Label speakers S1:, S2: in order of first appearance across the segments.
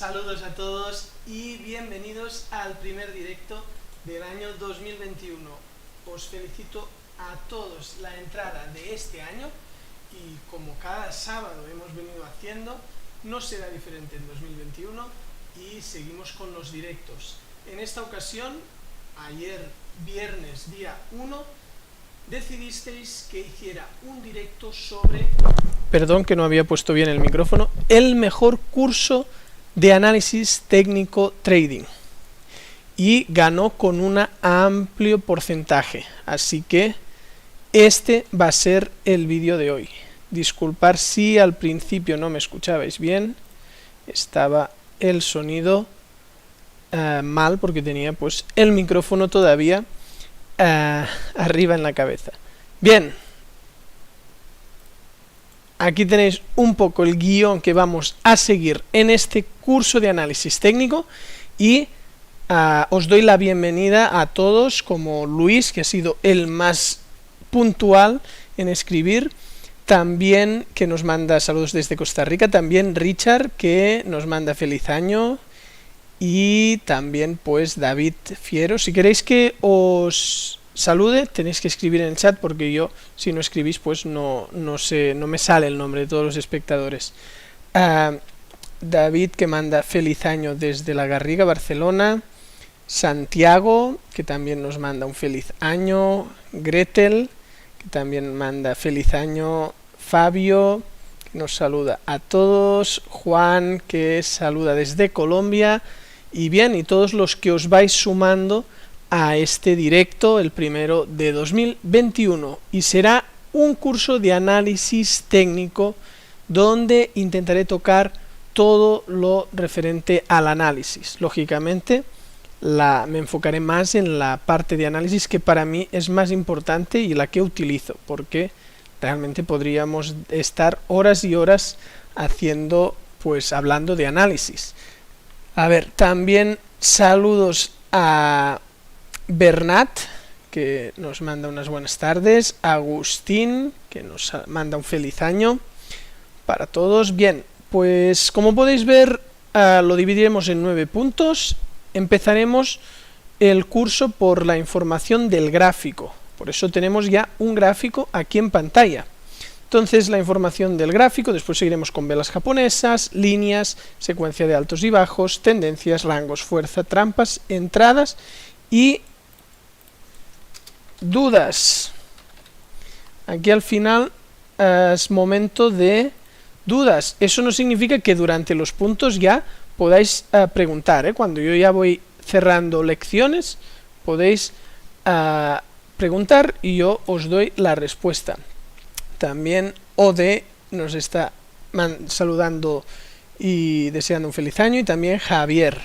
S1: Saludos a todos y bienvenidos al primer directo del año 2021. Os felicito a todos la entrada de este año y como cada sábado hemos venido haciendo, no será diferente en 2021 y seguimos con los directos. En esta ocasión, ayer viernes día 1, decidisteis que hiciera un directo sobre, perdón que no había puesto bien el micrófono, el mejor curso de análisis técnico trading, y ganó con un amplio porcentaje, así que este va a ser el vídeo de hoy. Disculpar si al principio no me escuchabais bien, estaba el sonido mal porque tenía pues el micrófono todavía arriba en la cabeza. Bien, aquí tenéis un poco el guión que vamos a seguir en este curso de análisis técnico y os doy la bienvenida a todos, como Luis, que ha sido el más puntual en escribir, también que nos manda saludos desde Costa Rica, también Richard, que nos manda feliz año, y también pues David Fiero. Si queréis que os salude, tenéis que escribir en el chat porque yo, si no escribís, pues no me sale el nombre de todos los espectadores. David, que manda feliz año desde La Garriga, Barcelona. Santiago, que también nos manda un feliz año. Gretel, que también manda feliz año. Fabio, que nos saluda a todos. Juan, que saluda desde Colombia. Y bien, y todos los que os vais sumando a este directo, el primero de 2021, y será un curso de análisis técnico donde intentaré tocar todo lo referente al análisis. Lógicamente me enfocaré más en la parte de análisis que para mí es más importante y la que utilizo, porque realmente podríamos estar horas y horas hablando de análisis. A ver, también saludos a Bernat, que nos manda unas buenas tardes. Agustín, que nos manda un feliz año para todos. Bien, pues como podéis ver, lo dividiremos en 9 puntos. Empezaremos el curso por la información del gráfico. Por eso tenemos ya un gráfico aquí en pantalla. Entonces, la información del gráfico, después seguiremos con velas japonesas, líneas, secuencia de altos y bajos, tendencias, rangos, fuerza, trampas, entradas y dudas. Aquí al final es momento de dudas. Eso no significa que durante los puntos ya podáis preguntar, Cuando yo ya voy cerrando lecciones, podéis preguntar y yo os doy la respuesta. También Ode nos está saludando y deseando un feliz año, y también Javier.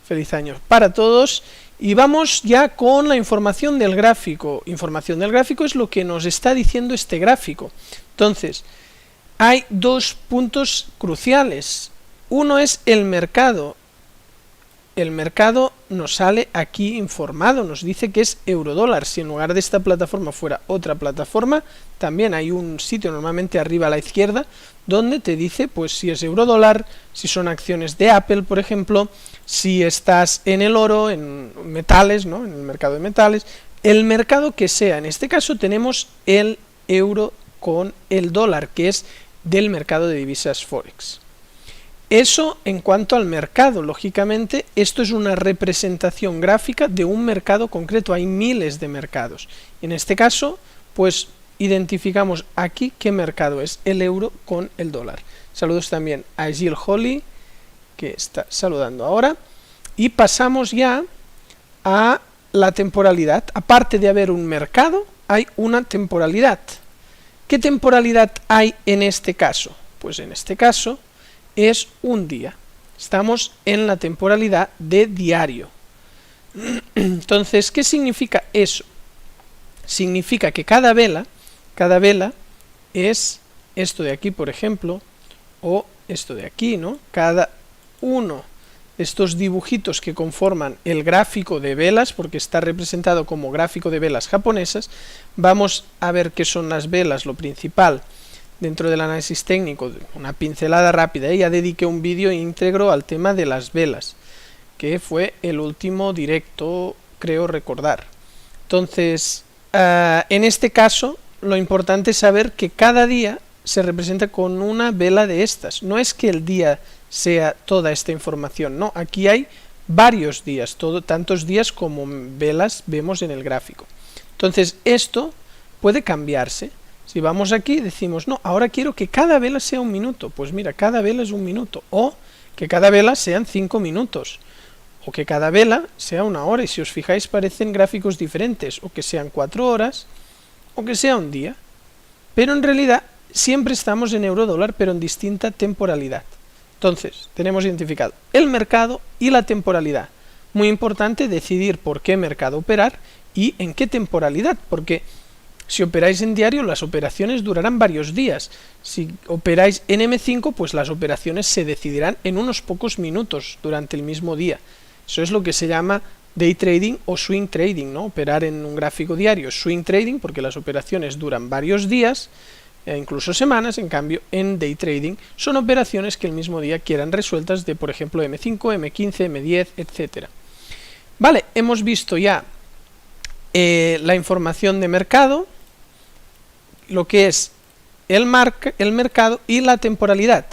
S1: Feliz año para todos. Y vamos ya con la información del gráfico. Información del gráfico es lo que nos está diciendo este gráfico. Entonces, hay dos puntos cruciales. Uno es el mercado. El mercado nos sale aquí informado, nos dice que es eurodólar. Si en lugar de esta plataforma fuera otra plataforma, también hay un sitio normalmente arriba a la izquierda donde te dice pues si es eurodólar, si son acciones de Apple, por ejemplo, si estás en el oro, en metales, ¿no? En el mercado de metales, el mercado que sea. En este caso tenemos el euro con el dólar, que es del mercado de divisas Forex. Eso en cuanto al mercado. Lógicamente, esto es una representación gráfica de un mercado concreto. Hay miles de mercados. En este caso, pues identificamos aquí qué mercado es, el euro con el dólar. Saludos también a Jill Holly, que está saludando ahora. Y pasamos ya a la temporalidad. Aparte de haber un mercado, hay una temporalidad. ¿Qué temporalidad hay en este caso? Pues en este caso es un día. Estamos en la temporalidad de diario. Entonces, ¿qué significa eso? Significa que cada vela es esto de aquí, por ejemplo, o esto de aquí, ¿no? Cada uno de estos dibujitos que conforman el gráfico de velas, porque está representado como gráfico de velas japonesas, vamos a ver qué son las velas, lo principal dentro del análisis técnico, una pincelada rápida, ya dediqué un vídeo íntegro al tema de las velas, que fue el último directo, creo recordar. Entonces, en este caso, lo importante es saber que cada día se representa con una vela de estas. No es que el día sea toda esta información, no, aquí hay varios días, tantos días como velas vemos en el gráfico. Entonces, esto puede cambiarse. Si vamos aquí, decimos, no, ahora quiero que cada vela sea un minuto. Pues mira, cada vela es un minuto. O que cada vela sean 5 minutos. O que cada vela sea una hora. Y si os fijáis, parecen gráficos diferentes. O que sean 4 horas, o que sea un día. Pero en realidad, siempre estamos en euro-dólar, pero en distinta temporalidad. Entonces, tenemos identificado el mercado y la temporalidad. Muy importante decidir por qué mercado operar y en qué temporalidad, porque si operáis en diario, las operaciones durarán varios días. Si operáis en M5, pues las operaciones se decidirán en unos pocos minutos durante el mismo día. Eso es lo que se llama day trading o swing trading, ¿no? Operar en un gráfico diario es swing trading porque las operaciones duran varios días, incluso semanas. En cambio, en day trading son operaciones que el mismo día quieran resueltas de, por ejemplo, M5, M15, M10, etc. Vale, hemos visto ya la información de mercado, lo que es el mercado y la temporalidad.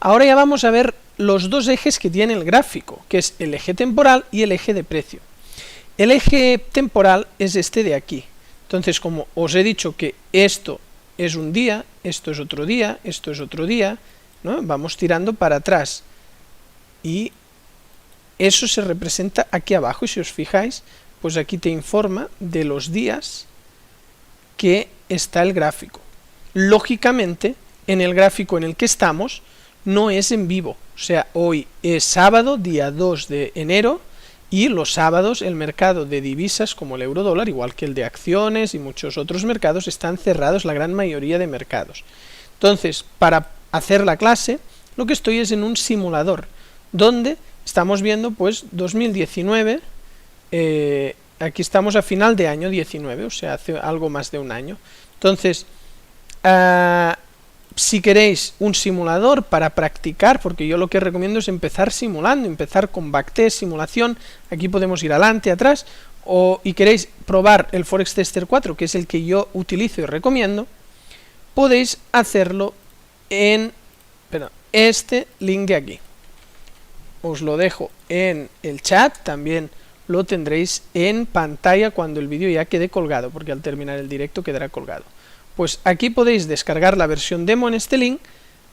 S1: Ahora ya vamos a ver los dos ejes que tiene el gráfico, que es el eje temporal y el eje de precio. El eje temporal es este de aquí. Entonces, como os he dicho que esto es un día, esto es otro día, esto es otro día, ¿no? Vamos tirando para atrás. Y eso se representa aquí abajo, y si os fijáis, pues aquí te informa de los días que está el gráfico. Lógicamente, en el gráfico en el que estamos, no es en vivo. O sea, hoy es sábado, día 2 de enero, y los sábados el mercado de divisas como el euro-dólar, igual que el de acciones y muchos otros mercados, están cerrados, la gran mayoría de mercados. Entonces, para hacer la clase, lo que estoy es en un simulador, donde estamos viendo pues 2019, aquí estamos a final de año 19, o sea, hace algo más de un año. Entonces, si queréis un simulador para practicar, porque yo lo que recomiendo es empezar simulando, empezar con backtest, simulación, aquí podemos ir adelante, atrás, y queréis probar el Forex Tester 4, que es el que yo utilizo y recomiendo, podéis hacerlo en este link de aquí. Os lo dejo en el chat, también lo tendréis en pantalla cuando el vídeo ya quede colgado, porque al terminar el directo quedará colgado. Pues aquí podéis descargar la versión demo en este link,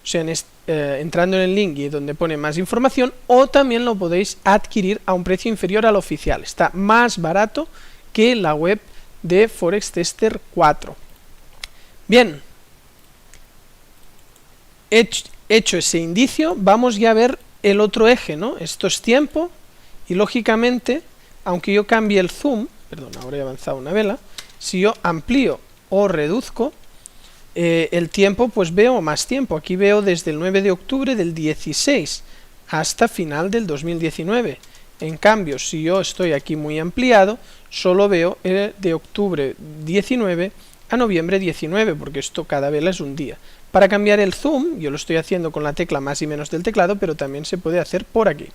S1: o sea, entrando en el link y donde pone más información, o también lo podéis adquirir a un precio inferior al oficial. Está más barato que la web de Forex Tester 4. Bien, hecho ese indicio, vamos ya a ver el otro eje, ¿no? Esto es tiempo, y lógicamente, aunque yo cambie el zoom, perdón, ahora he avanzado una vela, si yo amplío o reduzco el tiempo, pues veo más tiempo. Aquí veo desde el 9 de octubre del 16 hasta final del 2019. En cambio, si yo estoy aquí muy ampliado, solo veo de octubre 19 a noviembre 19, porque esto cada vela es un día. Para cambiar el zoom, yo lo estoy haciendo con la tecla más y menos del teclado, pero también se puede hacer por aquí.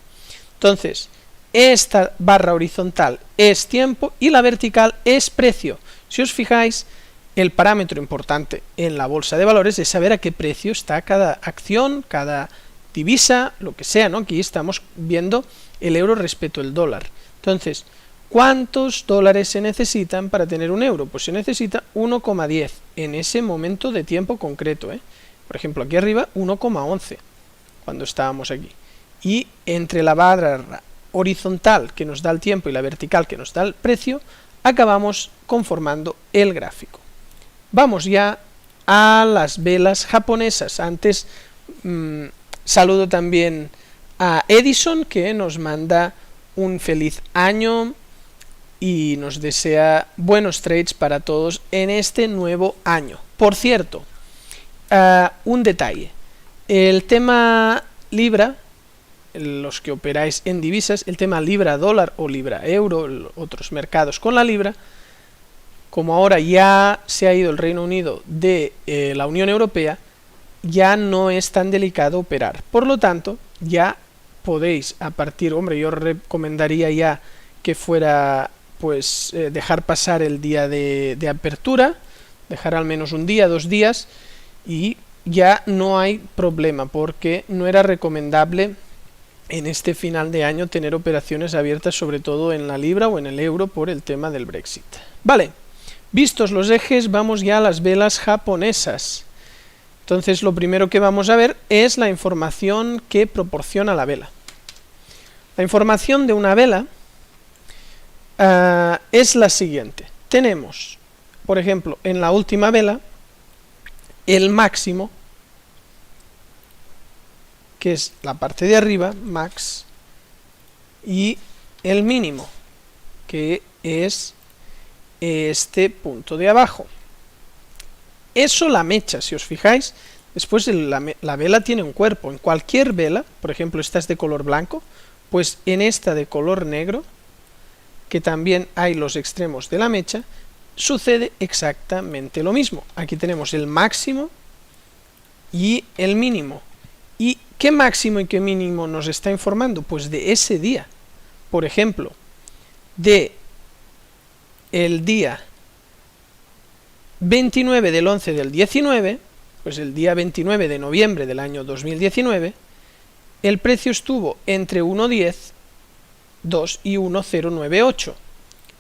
S1: Entonces, esta barra horizontal es tiempo y la vertical es precio. Si os fijáis, el parámetro importante en la bolsa de valores es saber a qué precio está cada acción, cada divisa, lo que sea, ¿no? Aquí estamos viendo el euro respecto al dólar. Entonces, ¿cuántos dólares se necesitan para tener un euro? Pues se necesita 1,10 en ese momento de tiempo concreto, ¿eh? Por ejemplo, aquí arriba 1,11 cuando estábamos aquí. Y entre la barra horizontal que nos da el tiempo y la vertical que nos da el precio, acabamos conformando el gráfico. Vamos ya a las velas japonesas. Antes saludo también a Edison, que nos manda un feliz año y nos desea buenos trades para todos en este nuevo año. Por cierto, un detalle, el tema libra, los que operáis en divisas, el tema libra dólar o libra euro, otros mercados con la libra, como ahora ya se ha ido el Reino Unido de la Unión Europea, ya no es tan delicado operar. Por lo tanto, ya podéis a partir, hombre, yo recomendaría ya que fuera, pues, dejar pasar el día de apertura, dejar al menos un día, 2 días, y ya no hay problema, porque no era recomendable en este final de año tener operaciones abiertas, sobre todo en la libra o en el euro, por el tema del Brexit. Vale, vistos los ejes, vamos ya a las velas japonesas. Entonces lo primero que vamos a ver es la información que proporciona la vela. La información de una vela es la siguiente. Tenemos, por ejemplo, en la última vela, el máximo, que es la parte de arriba, max, y el mínimo, que es este punto de abajo. Eso la mecha, si os fijáis, después la vela tiene un cuerpo. En cualquier vela, por ejemplo, esta es de color blanco, pues en esta de color negro, que también hay los extremos de la mecha, sucede exactamente lo mismo. Aquí tenemos el máximo y el mínimo. ¿Y qué máximo y qué mínimo nos está informando? Pues de ese día. Por ejemplo, de el día 29 del 11 del 19, pues el día 29 de noviembre del año 2019, el precio estuvo entre 1.10, 2 y 1.098,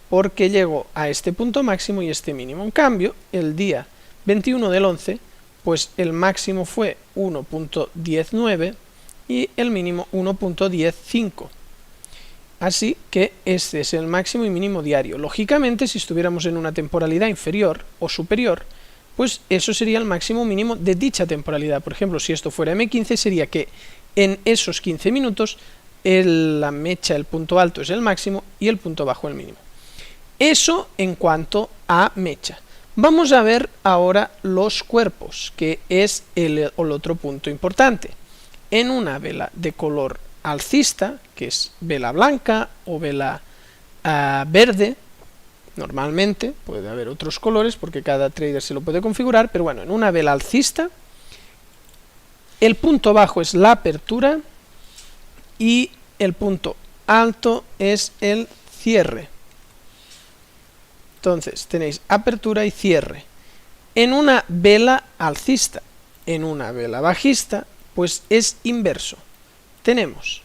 S1: porque llegó a este punto máximo y este mínimo. En cambio, el día 21 del 11, pues el máximo fue 1.19 y el mínimo 1.105. Así que este es el máximo y mínimo diario. Lógicamente, si estuviéramos en una temporalidad inferior o superior, pues eso sería el máximo mínimo de dicha temporalidad. Por ejemplo, si esto fuera M15, sería que en esos 15 minutos la mecha, el punto alto es el máximo y el punto bajo el mínimo. Eso en cuanto a mecha. Vamos a ver ahora los cuerpos, que es el otro punto importante. En una vela de color alcista, que es vela blanca o vela verde, normalmente, puede haber otros colores porque cada trader se lo puede configurar, pero bueno, en una vela alcista, el punto bajo es la apertura y el punto alto es el cierre. Entonces tenéis apertura y cierre. En una vela alcista, en una vela bajista, pues es inverso. Tenemos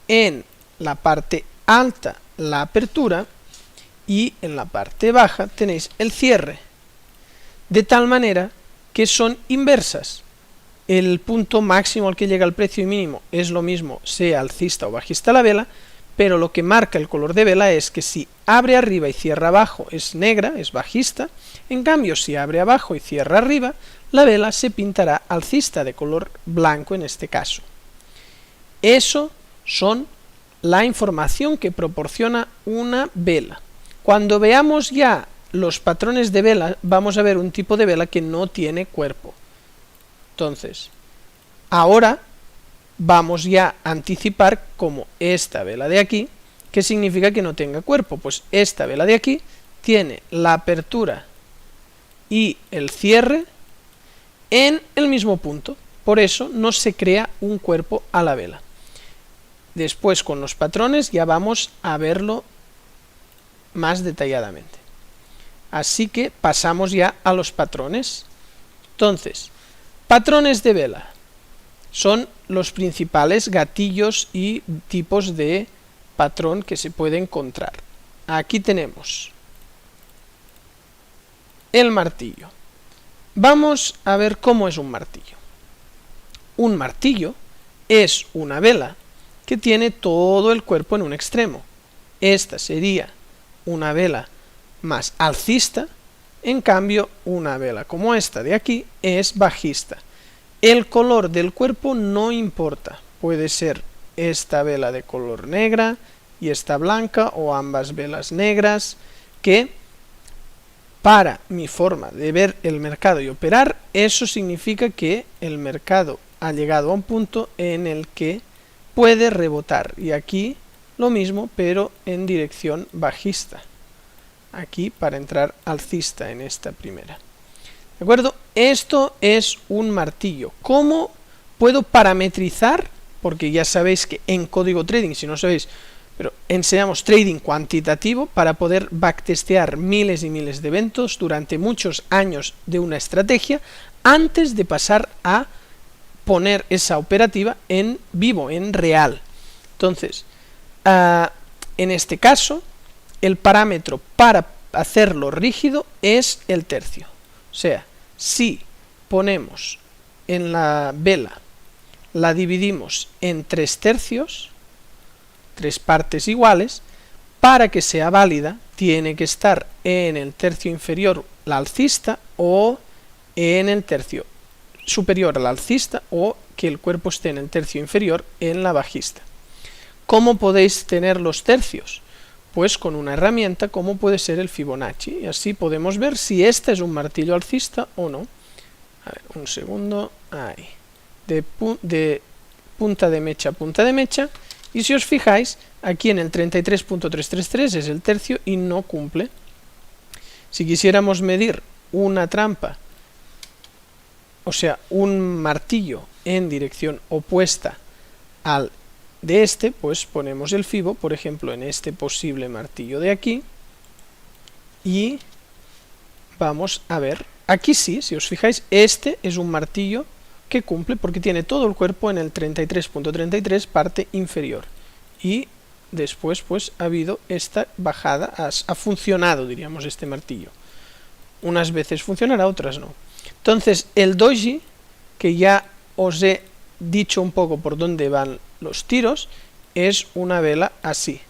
S1: en la parte alta la apertura y en la parte baja tenéis el cierre, de tal manera que son inversas. El punto máximo al que llega el precio y mínimo es lo mismo, sea alcista o bajista la vela, pero lo que marca el color de vela es que si abre arriba y cierra abajo es negra, es bajista. En cambio, si abre abajo y cierra arriba, la vela se pintará alcista, de color blanco en este caso. Eso son la información que proporciona una vela. Cuando veamos ya los patrones de vela, vamos a ver un tipo de vela que no tiene cuerpo. Entonces, ahora vamos ya a anticipar como esta vela de aquí, que significa que no tenga cuerpo. Pues esta vela de aquí tiene la apertura y el cierre en el mismo punto, por eso no se crea un cuerpo a la vela. Después con los patrones ya vamos a verlo más detalladamente. Así que pasamos ya a los patrones. Entonces, patrones de vela son los principales gatillos y tipos de patrón que se puede encontrar. Aquí tenemos el martillo. Vamos a ver cómo es un martillo. Un martillo es una vela que tiene todo el cuerpo en un extremo. Esta sería una vela más alcista, en cambio una vela como esta de aquí es bajista. El color del cuerpo no importa, puede ser esta vela de color negra y esta blanca o ambas velas negras, que para mi forma de ver el mercado y operar, eso significa que el mercado ha llegado a un punto en el que puede rebotar, y aquí lo mismo pero en dirección bajista, aquí para entrar alcista en esta primera. ¿De acuerdo? Esto es un martillo. ¿Cómo puedo parametrizar? Porque ya sabéis que en código trading, si no sabéis, pero enseñamos trading cuantitativo para poder backtestear miles y miles de eventos durante muchos años de una estrategia antes de pasar a poner esa operativa en vivo, en real. Entonces, en este caso, el parámetro para hacerlo rígido es el tercio. O sea, si ponemos en la vela, la dividimos en 3/3, 3 partes iguales, para que sea válida, tiene que estar en el tercio inferior la alcista o en el tercio superior al alcista, o que el cuerpo esté en el tercio inferior en la bajista. ¿Cómo podéis tener los tercios? Pues con una herramienta como puede ser el Fibonacci, y así podemos ver si este es un martillo alcista o no. A ver, un segundo, ahí, de punta de mecha a punta de mecha, y si os fijáis, aquí en el 33.333 es el tercio y no cumple. Si quisiéramos medir una trampa, o sea, un martillo en dirección opuesta al de este, pues ponemos el fibo, por ejemplo, en este posible martillo de aquí, y vamos a ver, aquí sí, si os fijáis, este es un martillo que cumple porque tiene todo el cuerpo en el 33.33 parte inferior, y después pues ha habido esta bajada, ha funcionado, diríamos, este martillo. Unas veces funcionará, otras no. Entonces el doji, que ya os he dicho un poco por dónde van los tiros, es una vela así,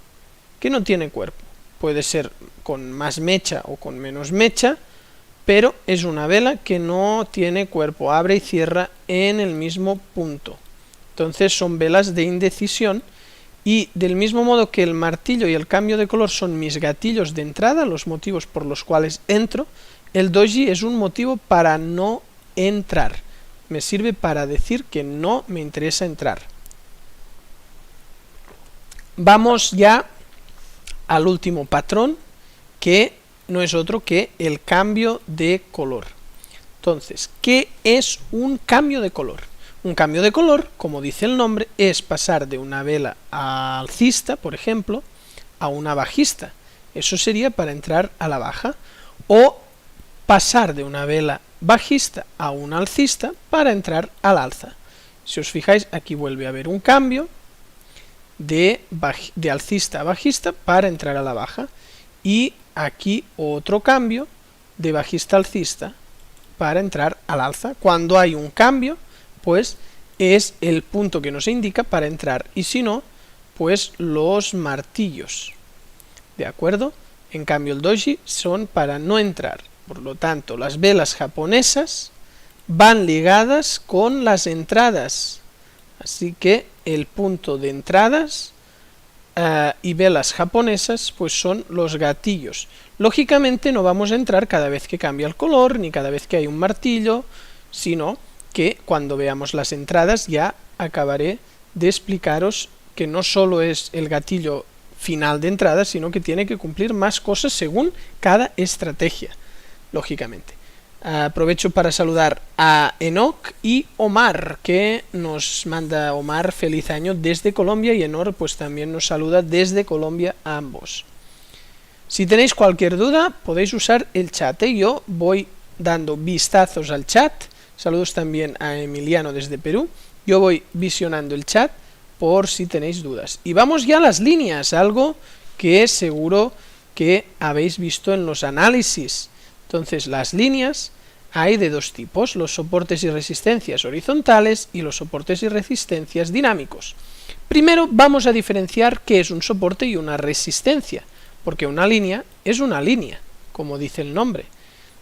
S1: que no tiene cuerpo. Puede ser con más mecha o con menos mecha, pero es una vela que no tiene cuerpo, abre y cierra en el mismo punto. Entonces son velas de indecisión, y del mismo modo que el martillo y el cambio de color son mis gatillos de entrada, los motivos por los cuales entro, el doji es un motivo para no entrar. Me sirve para decir que no me interesa entrar. Vamos ya al último patrón, que no es otro que el cambio de color. Entonces, ¿qué es un cambio de color? Un cambio de color, como dice el nombre, es pasar de una vela alcista, por ejemplo, a una bajista. Eso sería para entrar a la baja. O pasar de una vela bajista a una alcista para entrar al alza. Si os fijáis, aquí vuelve a haber un cambio de alcista a bajista para entrar a la baja, y aquí otro cambio de bajista a alcista para entrar al alza. Cuando hay un cambio, pues es el punto que nos indica para entrar, y si no, pues los martillos. ¿De acuerdo? En cambio el doji son para no entrar. Por lo tanto, las velas japonesas van ligadas con las entradas. Así que el punto de entradas y velas japonesas pues son los gatillos. Lógicamente no vamos a entrar cada vez que cambia el color, ni cada vez que hay un martillo, sino que cuando veamos las entradas ya acabaré de explicaros que no solo es el gatillo final de entrada, sino que tiene que cumplir más cosas según cada estrategia, lógicamente. Aprovecho para saludar a Enoch y Omar, que nos manda Omar feliz año desde Colombia, y Enoch pues también nos saluda desde Colombia a ambos. Si tenéis cualquier duda podéis usar el chat, yo voy dando vistazos al chat. Saludos también a Emiliano desde Perú. Yo voy visionando el chat por si tenéis dudas. Y vamos ya a las líneas, algo que seguro que habéis visto en los análisis. Entonces, las líneas hay de dos tipos: los soportes y resistencias horizontales y los soportes y resistencias dinámicos. Primero vamos a diferenciar qué es un soporte y una resistencia, porque una línea es una línea, como dice el nombre.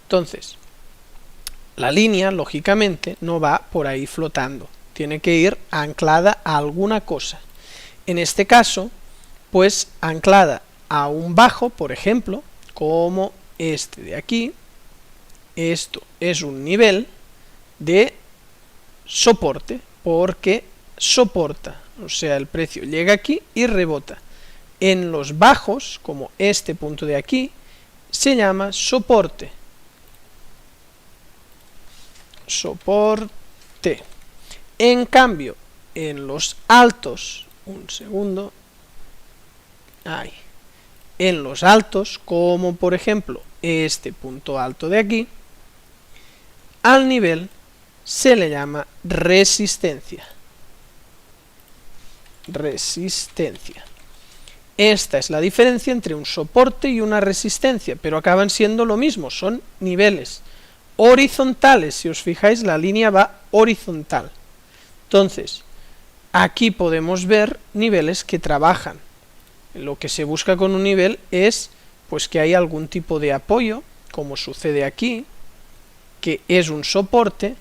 S1: Entonces, la línea, lógicamente, no va por ahí flotando, tiene que ir anclada a alguna cosa. En este caso, pues anclada a un bajo, por ejemplo, como este de aquí. Esto es un nivel de soporte, porque soporta, o sea, el precio llega aquí y rebota. En los bajos, como este punto de aquí, se llama soporte. soporte. En cambio, en los altos, un segundo, ahí, en los altos, como por ejemplo este punto alto de aquí, al nivel se le llama resistencia. Resistencia. Esta es la diferencia entre un soporte y una resistencia, pero acaban siendo lo mismo, son niveles horizontales. Si os fijáis, la línea va horizontal. Entonces, aquí podemos ver niveles que trabajan. Lo que se busca con un nivel es pues que hay algún tipo de apoyo, como sucede aquí, que es un soporte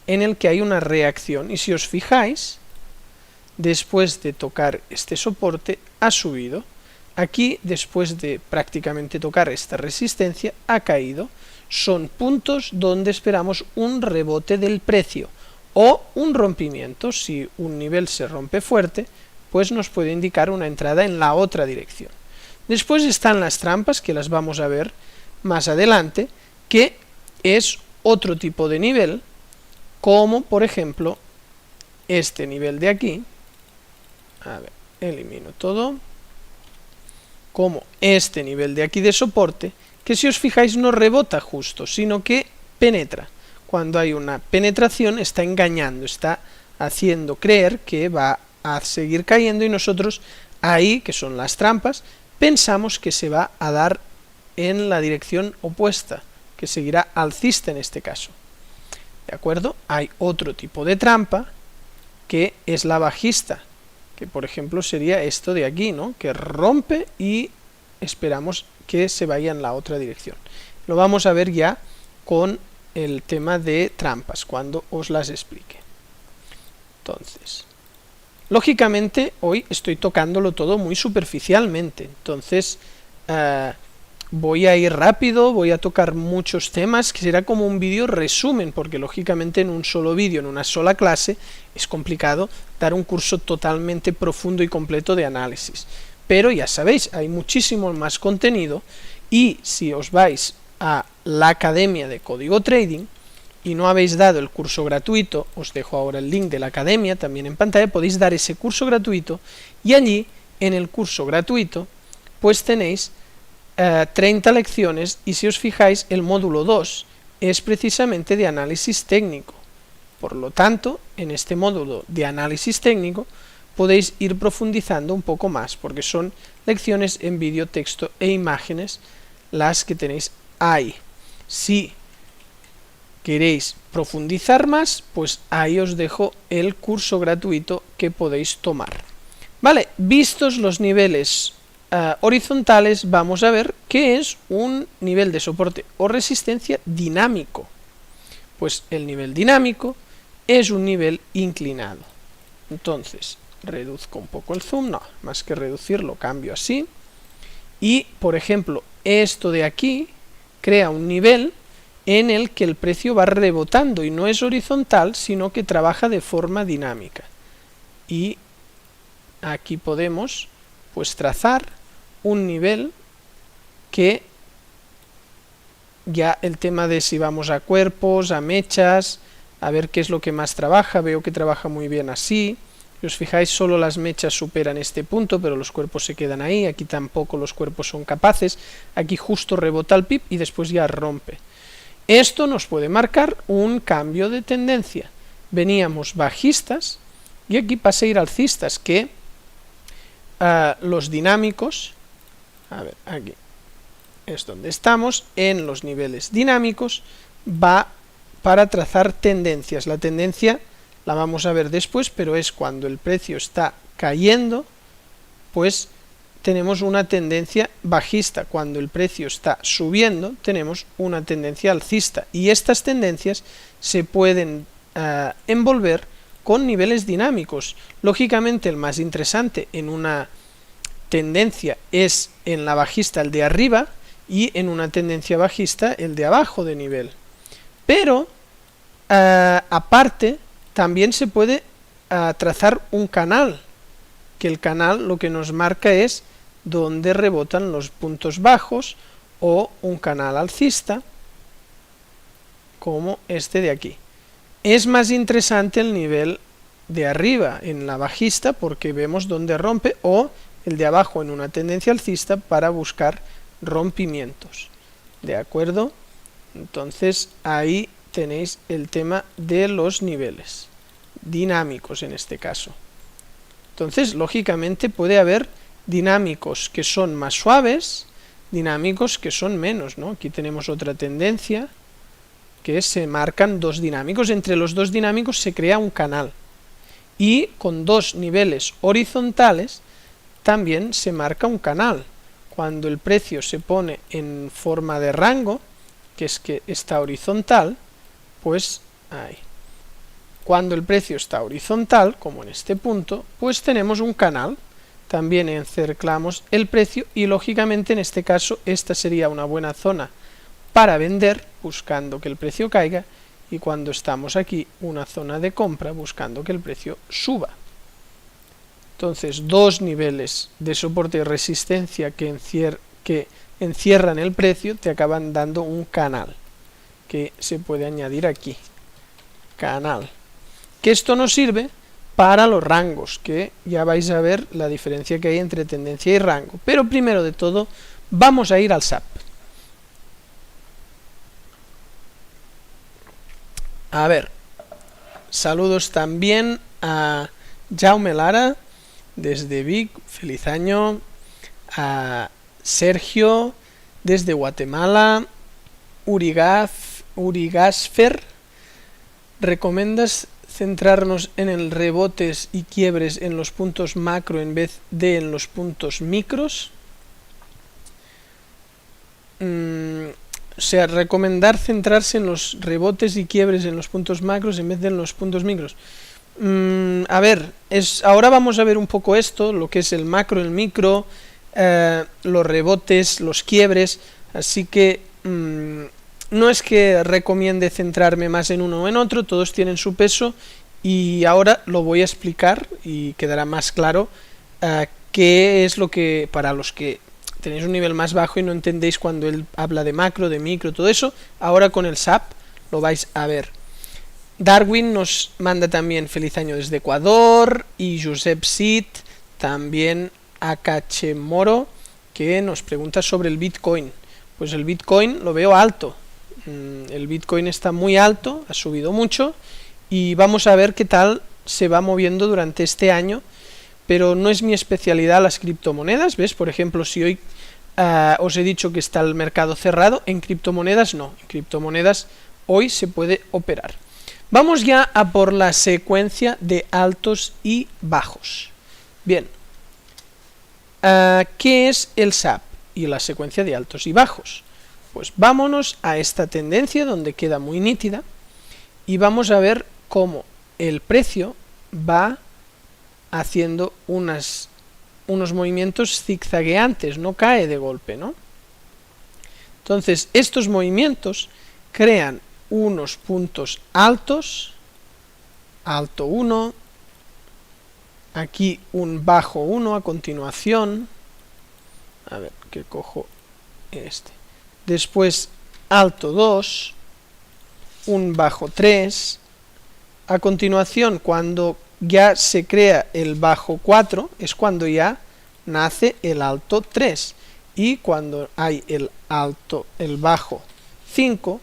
S1: en el que hay una reacción, y si os fijáis, después de tocar este soporte ha subido. Aquí, después de prácticamente tocar esta resistencia, ha caído. Son puntos donde esperamos un rebote del precio o un rompimiento. Si un nivel se rompe fuerte, pues nos puede indicar una entrada en la otra dirección. Después están las trampas, que las vamos a ver más adelante, que es otro tipo de nivel, como por ejemplo este nivel de aquí. A ver, elimino todo. Como este nivel de aquí de soporte, que si os fijáis no rebota justo, sino que penetra. Cuando hay una penetración está engañando, está haciendo creer que va a seguir cayendo, y nosotros ahí, que son las trampas, pensamos que se va a dar en la dirección opuesta, que seguirá alcista en este caso. ¿De acuerdo? Hay otro tipo de trampa, que es la bajista, que por ejemplo sería esto de aquí, ¿no? Que rompe y esperamos que se vaya en la otra dirección. Lo vamos a ver ya con el tema de trampas, cuando os las explique. Entonces, lógicamente hoy estoy tocándolo todo muy superficialmente, entonces voy a ir rápido, voy a tocar muchos temas, que será como un vídeo resumen, porque lógicamente en un solo vídeo, en una sola clase, es complicado dar un curso totalmente profundo y completo de análisis. Pero ya sabéis, hay muchísimo más contenido, y si os vais a la Academia de Código Trading y no habéis dado el curso gratuito, os dejo ahora el link de la Academia también en pantalla, podéis dar ese curso gratuito, y allí, en el curso gratuito, pues tenéis 30 lecciones, y si os fijáis, el módulo 2 es precisamente de análisis técnico. Por lo tanto, en este módulo de análisis técnico podéis ir profundizando un poco más, porque son lecciones en vídeo, texto e imágenes las que tenéis ahí. Si queréis profundizar más, pues ahí os dejo el curso gratuito que podéis tomar. Vale, vistos los niveles horizontales, vamos a ver qué es un nivel de soporte o resistencia dinámico. Pues el nivel dinámico es un nivel inclinado. Entonces, reduzco un poco el zoom, no, más que reducirlo, cambio así. Y, por ejemplo, esto de aquí crea un nivel en el que el precio va rebotando, y no es horizontal, sino que trabaja de forma dinámica. Y aquí podemos pues trazar un nivel que ya el tema de si vamos a cuerpos, a mechas, a ver qué es lo que más trabaja, veo que trabaja muy bien así. Si os fijáis, solo las mechas superan este punto, pero los cuerpos se quedan ahí. Aquí tampoco los cuerpos son capaces, aquí justo rebota el pip y después ya rompe. Esto nos puede marcar un cambio de tendencia. Veníamos bajistas y aquí pasa a ir alcistas, que los dinámicos, a ver, aquí es donde estamos, en los niveles dinámicos, va para trazar tendencias. La tendencia la vamos a ver después, pero es cuando el precio está cayendo, pues tenemos una tendencia bajista. Cuando el precio está subiendo, tenemos una tendencia alcista, y estas tendencias se pueden envolver con niveles dinámicos. Lógicamente el más interesante en una tendencia es en la bajista el de arriba, y en una tendencia bajista el de abajo de nivel. Pero aparte también se puede trazar un canal, que el canal lo que nos marca es donde rebotan los puntos bajos, o un canal alcista como este de aquí. es más interesante el nivel de arriba en la bajista porque vemos dónde rompe, o el de abajo en una tendencia alcista para buscar rompimientos. ¿De acuerdo? Entonces ahí tenéis el tema de los niveles dinámicos en este caso. Entonces, lógicamente puede haber dinámicos que son más suaves, dinámicos que son menos, ¿no? Aquí tenemos otra tendencia que se marcan dos dinámicos. Entre los dos dinámicos se crea un canal. Y con dos niveles horizontales también se marca un canal. Cuando el precio se pone en forma de rango, que es que está horizontal, pues ahí. Cuando el precio está horizontal, como en este punto, pues tenemos un canal. También encerclamos el precio y lógicamente en este caso esta sería una buena zona para vender, buscando que el precio caiga, y cuando estamos aquí una zona de compra buscando que el precio suba. Entonces, dos niveles de soporte y resistencia que encierran el precio te acaban dando un canal que se puede añadir aquí. Canal. Que esto nos sirve para los rangos, que ya vais a ver la diferencia que hay entre tendencia y rango. Pero primero de todo, vamos a ir al SAP. A ver, saludos también a Jaume Lara, desde Vic, feliz año, a Sergio, desde Guatemala, Urigasfer, ¿recomiendas centrarnos en el rebotes y quiebres en los puntos macro en vez de en los puntos micros? O sea, recomendar centrarse en los rebotes y quiebres en los puntos macros en vez de en los puntos micros. A ver, ahora vamos a ver un poco esto, lo que es el macro, el micro, los rebotes, los quiebres, así que no es que recomiende centrarme más en uno o en otro, todos tienen su peso y ahora lo voy a explicar y quedará más claro qué es lo que, para los que tenéis un nivel más bajo y no entendéis cuando él habla de macro, de micro, todo eso, ahora con el SAP lo vais a ver. Darwin nos manda también feliz año desde Ecuador, y Josep Cid, también Akache Moro, que nos pregunta sobre el Bitcoin. Pues el Bitcoin lo veo alto, el Bitcoin está muy alto, ha subido mucho, y vamos a ver qué tal se va moviendo durante este año, pero no es mi especialidad las criptomonedas, ¿ves? Por ejemplo, si hoy os he dicho que está el mercado cerrado, en criptomonedas no, en criptomonedas hoy se puede operar. Vamos ya a por la secuencia de altos y bajos. Bien, ¿qué es el SAP y la secuencia de altos y bajos? Pues vámonos a esta tendencia donde queda muy nítida y vamos a ver cómo el precio va haciendo unos movimientos zigzagueantes, no cae de golpe, ¿no? Entonces, estos movimientos crean unos puntos altos, alto 1, aquí un bajo 1 a continuación, a ver, que cojo este, después alto 2, un bajo 3, a continuación cuando ya se crea el bajo 4, es cuando ya nace el alto 3, y cuando hay el bajo 5,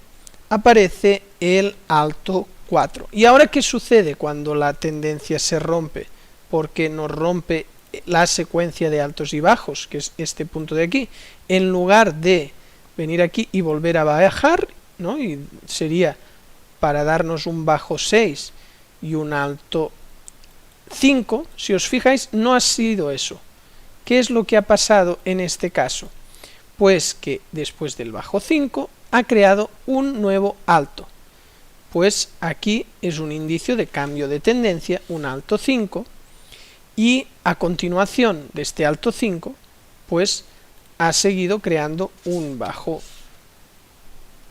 S1: aparece el alto 4. ¿Y ahora qué sucede cuando la tendencia se rompe? Porque nos rompe la secuencia de altos y bajos, que es este punto de aquí. En lugar de venir aquí y volver a bajar, ¿no? Y sería para darnos un bajo 6 y un alto 5, si os fijáis, no ha sido eso. ¿Qué es lo que ha pasado en este caso? Pues que después del bajo 5 ha creado un nuevo alto. Pues aquí es un indicio de cambio de tendencia, un alto 5, y a continuación de este alto 5, pues ha seguido creando un bajo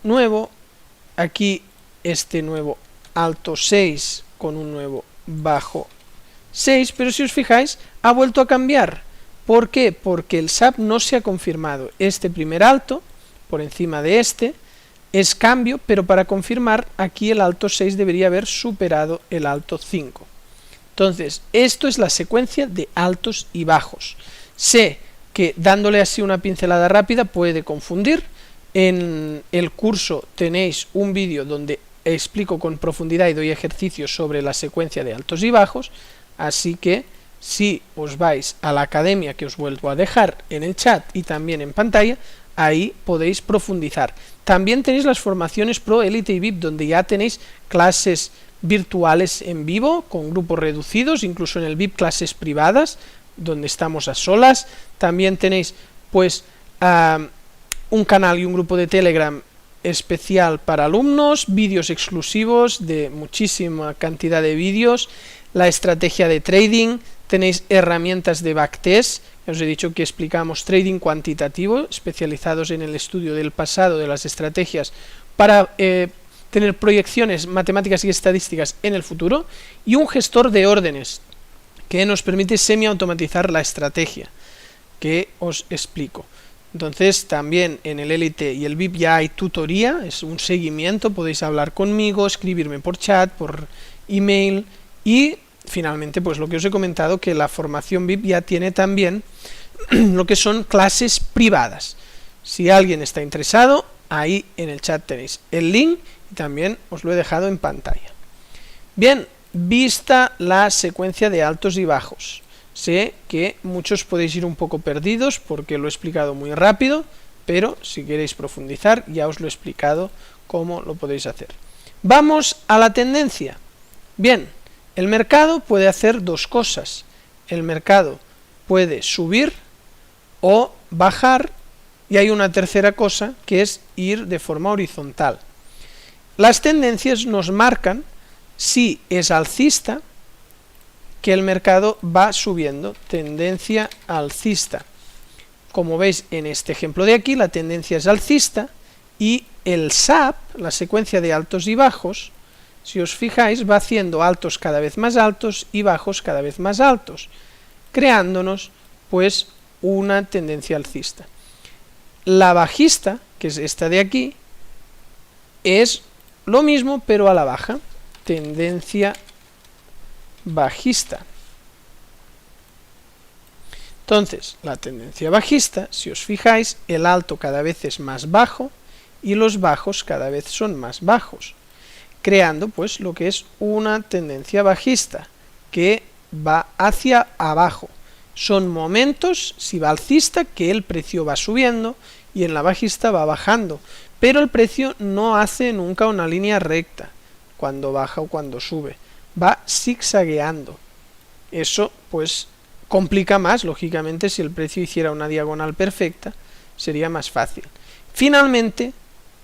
S1: nuevo, aquí este nuevo alto 6 con un nuevo bajo 6, pero si os fijáis, ha vuelto a cambiar. ¿Por qué? Porque el SAP no se ha confirmado. Este primer alto, por encima de este, es cambio, pero para confirmar aquí el alto 6 debería haber superado el alto 5. Entonces, esto es la secuencia de altos y bajos. Sé que dándole así una pincelada rápida puede confundir. En el curso tenéis un vídeo donde explico con profundidad y doy ejercicios sobre la secuencia de altos y bajos, así que si os vais a la academia, que os vuelvo a dejar en el chat y también en pantalla, ahí podéis profundizar. También tenéis las formaciones Pro, Elite y VIP, donde ya tenéis clases virtuales en vivo, con grupos reducidos, incluso en el VIP clases privadas, donde estamos a solas. También tenéis pues un canal y un grupo de Telegram especial para alumnos, vídeos exclusivos de muchísima cantidad de vídeos, la estrategia de trading, tenéis herramientas de backtest, ya os he dicho que explicamos trading cuantitativo, especializados en el estudio del pasado de las estrategias para tener proyecciones matemáticas y estadísticas en el futuro, y un gestor de órdenes que nos permite semiautomatizar la estrategia, que os explico. Entonces también en el Elite y el VIP ya hay tutoría, es un seguimiento, podéis hablar conmigo, escribirme por chat, por email, y finalmente pues lo que os he comentado, que la formación VIP ya tiene también lo que son clases privadas. Si alguien está interesado, ahí en el chat tenéis el link y también os lo he dejado en pantalla. Bien, vista la secuencia de altos y bajos. Sé que muchos podéis ir un poco perdidos porque lo he explicado muy rápido, pero si queréis profundizar ya os lo he explicado cómo lo podéis hacer. Vamos a la tendencia. Bien, el mercado puede hacer dos cosas. El mercado puede subir o bajar, y hay una tercera cosa que es ir de forma horizontal. Las tendencias nos marcan si es alcista, que el mercado va subiendo, tendencia alcista. Como veis en este ejemplo de aquí, la tendencia es alcista y el SAP, la secuencia de altos y bajos, si os fijáis, va haciendo altos cada vez más altos y bajos cada vez más altos, creándonos pues una tendencia alcista. La bajista, que es esta de aquí, es lo mismo pero a la baja, tendencia bajista. Entonces, la tendencia bajista, si os fijáis, el alto cada vez es más bajo y los bajos cada vez son más bajos, creando pues lo que es una tendencia bajista que va hacia abajo. Son momentos, si va alcista, que el precio va subiendo y en la bajista va bajando, pero el precio no hace nunca una línea recta cuando baja o cuando sube, va zigzagueando. Eso pues complica más, lógicamente. Si el precio hiciera una diagonal perfecta sería más fácil. Finalmente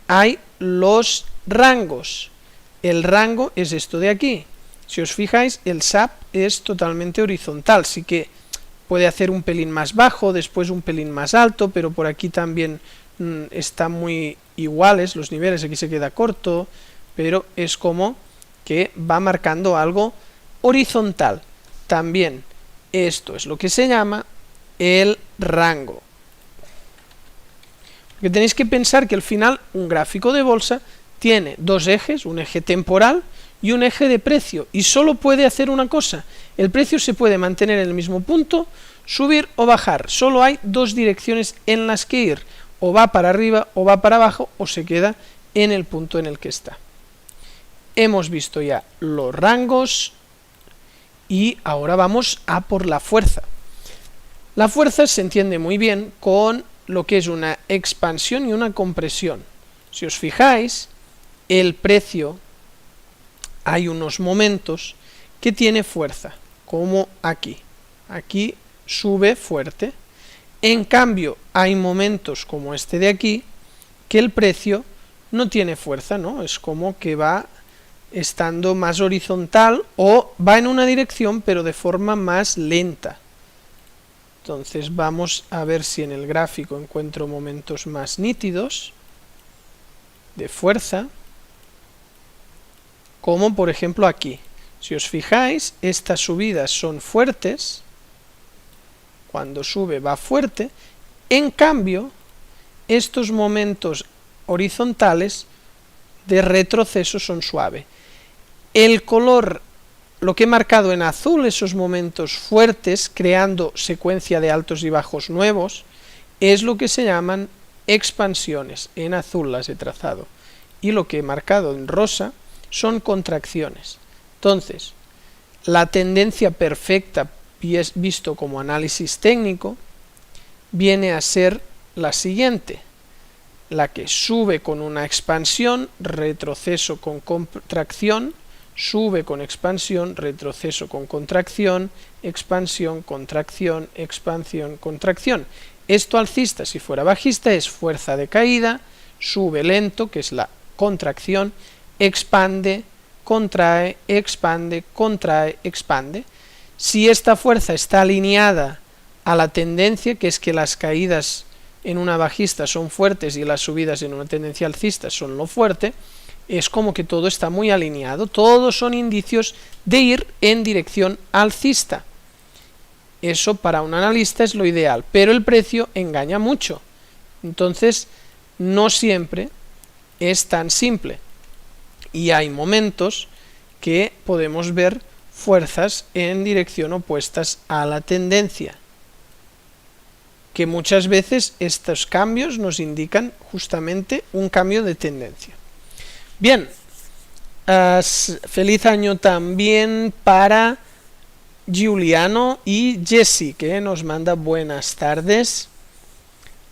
S1: hay los rangos. El rango es esto de aquí. Si os fijáis, el SAP es totalmente horizontal, sí que puede hacer un pelín más bajo, después un pelín más alto, pero por aquí también están muy iguales los niveles, aquí se queda corto, pero es como que va marcando algo horizontal. También esto es lo que se llama el rango. Porque tenéis que pensar que al final un gráfico de bolsa tiene dos ejes, un eje temporal y un eje de precio, y solo puede hacer una cosa: el precio se puede mantener en el mismo punto, subir o bajar. Solo hay dos direcciones en las que ir: o va para arriba o va para abajo, o se queda en el punto en el que está. Hemos visto ya los rangos y ahora vamos a por la fuerza. La fuerza se entiende muy bien con lo que es una expansión y una compresión. Si os fijáis, el precio, hay unos momentos que tiene fuerza, como aquí. Aquí sube fuerte. En cambio, hay momentos como este de aquí, que el precio no tiene fuerza, ¿no? Es como que va estando más horizontal o va en una dirección pero de forma más lenta. Entonces vamos a ver si en el gráfico encuentro momentos más nítidos de fuerza, como por ejemplo aquí. Si os fijáis, estas subidas son fuertes, cuando sube va fuerte. En cambio, estos momentos horizontales de retroceso son suave. El color, lo que he marcado en azul, esos momentos fuertes, creando secuencia de altos y bajos nuevos, es lo que se llaman expansiones. En azul las he trazado. Y lo que he marcado en rosa son contracciones. Entonces, la tendencia perfecta, visto como análisis técnico, viene a ser la siguiente: la que sube con una expansión, retroceso con contracción, sube con expansión, retroceso con contracción, expansión, contracción, expansión, contracción. Esto alcista, si fuera bajista, es fuerza de caída, sube lento, que es la contracción, expande, contrae, expande, contrae, expande. Si esta fuerza está alineada a la tendencia, que es que las caídas en una bajista son fuertes y las subidas en una tendencia alcista son lo fuerte, es como que todo está muy alineado, todos son indicios de ir en dirección alcista. Eso para un analista es lo ideal, pero el precio engaña mucho, entonces no siempre es tan simple y hay momentos que podemos ver fuerzas en dirección opuestas a la tendencia, que muchas veces estos cambios nos indican justamente un cambio de tendencia. Bien, feliz año también para Giuliano y Jesse, que nos manda buenas tardes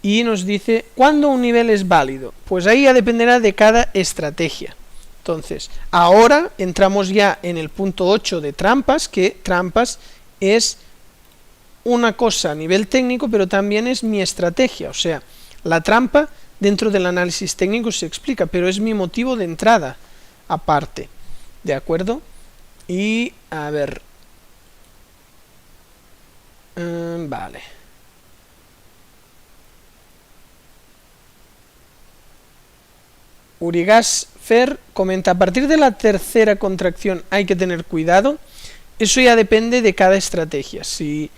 S1: y nos dice: ¿cuándo un nivel es válido? Pues ahí ya dependerá de cada estrategia. Entonces, ahora entramos ya en el punto 8 de trampas, que trampas es una cosa a nivel técnico, pero también es mi estrategia. O sea, la trampa dentro del análisis técnico se explica, pero es mi motivo de entrada aparte, ¿de acuerdo? Y a ver, vale. Urigas Fer comenta: a partir de la tercera contracción hay que tener cuidado. Eso ya depende de cada estrategia. Si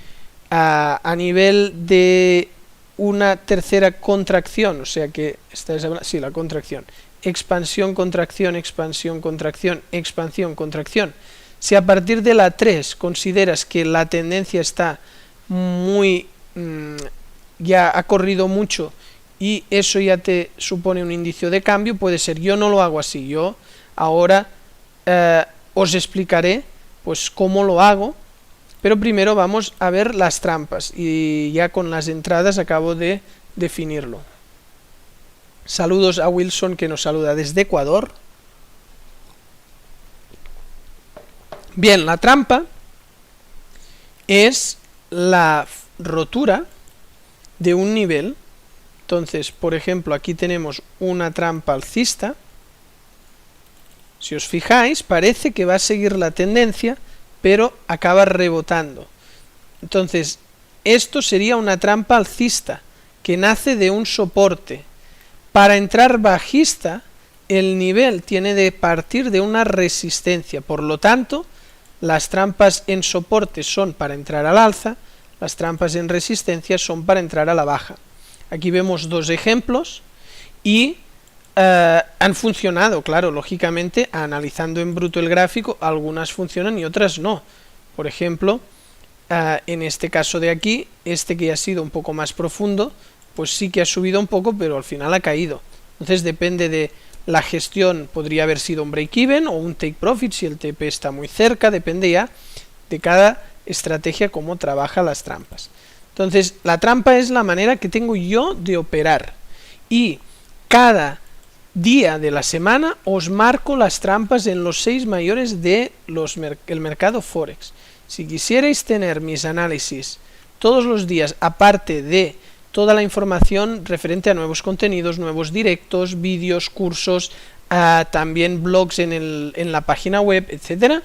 S1: a nivel de una tercera contracción, o sea que estáis hablando, sí, la contracción, expansión, contracción, expansión, contracción, expansión, contracción. Si a partir de la 3 consideras que la tendencia está muy, ya ha corrido mucho y eso ya te supone un indicio de cambio, puede ser. Yo no lo hago así, yo ahora os explicaré pues cómo lo hago, pero primero vamos a ver las trampas y ya con las entradas acabo de definirlo. Saludos a Wilson, que nos saluda desde Ecuador. Bien, la trampa es la rotura de un nivel. Entonces, por ejemplo, aquí tenemos una trampa alcista. Si os fijáis, parece que va a seguir la tendencia, pero acaba rebotando. Entonces, esto sería una trampa alcista, que nace de un soporte. Para entrar bajista, el nivel tiene de partir de una resistencia. Por lo tanto, las trampas en soporte son para entrar al alza, las trampas en resistencia son para entrar a la baja. Aquí vemos dos ejemplos y han funcionado, claro, lógicamente, analizando en bruto el gráfico, algunas funcionan y otras no. Por ejemplo, en este caso de aquí, este que ha sido un poco más profundo, pues sí que ha subido un poco, pero al final ha caído. Entonces depende de la gestión, podría haber sido un break-even o un take profit si el TP está muy cerca, depende ya de cada estrategia cómo trabaja las trampas. Entonces, la trampa es la manera que tengo yo de operar y cada día de la semana os marco las trampas en los 6 mayores de el mercado Forex. Si quisierais tener mis análisis todos los días, aparte de toda la información referente a nuevos contenidos, nuevos directos, vídeos, cursos, también blogs en la página web, etcétera,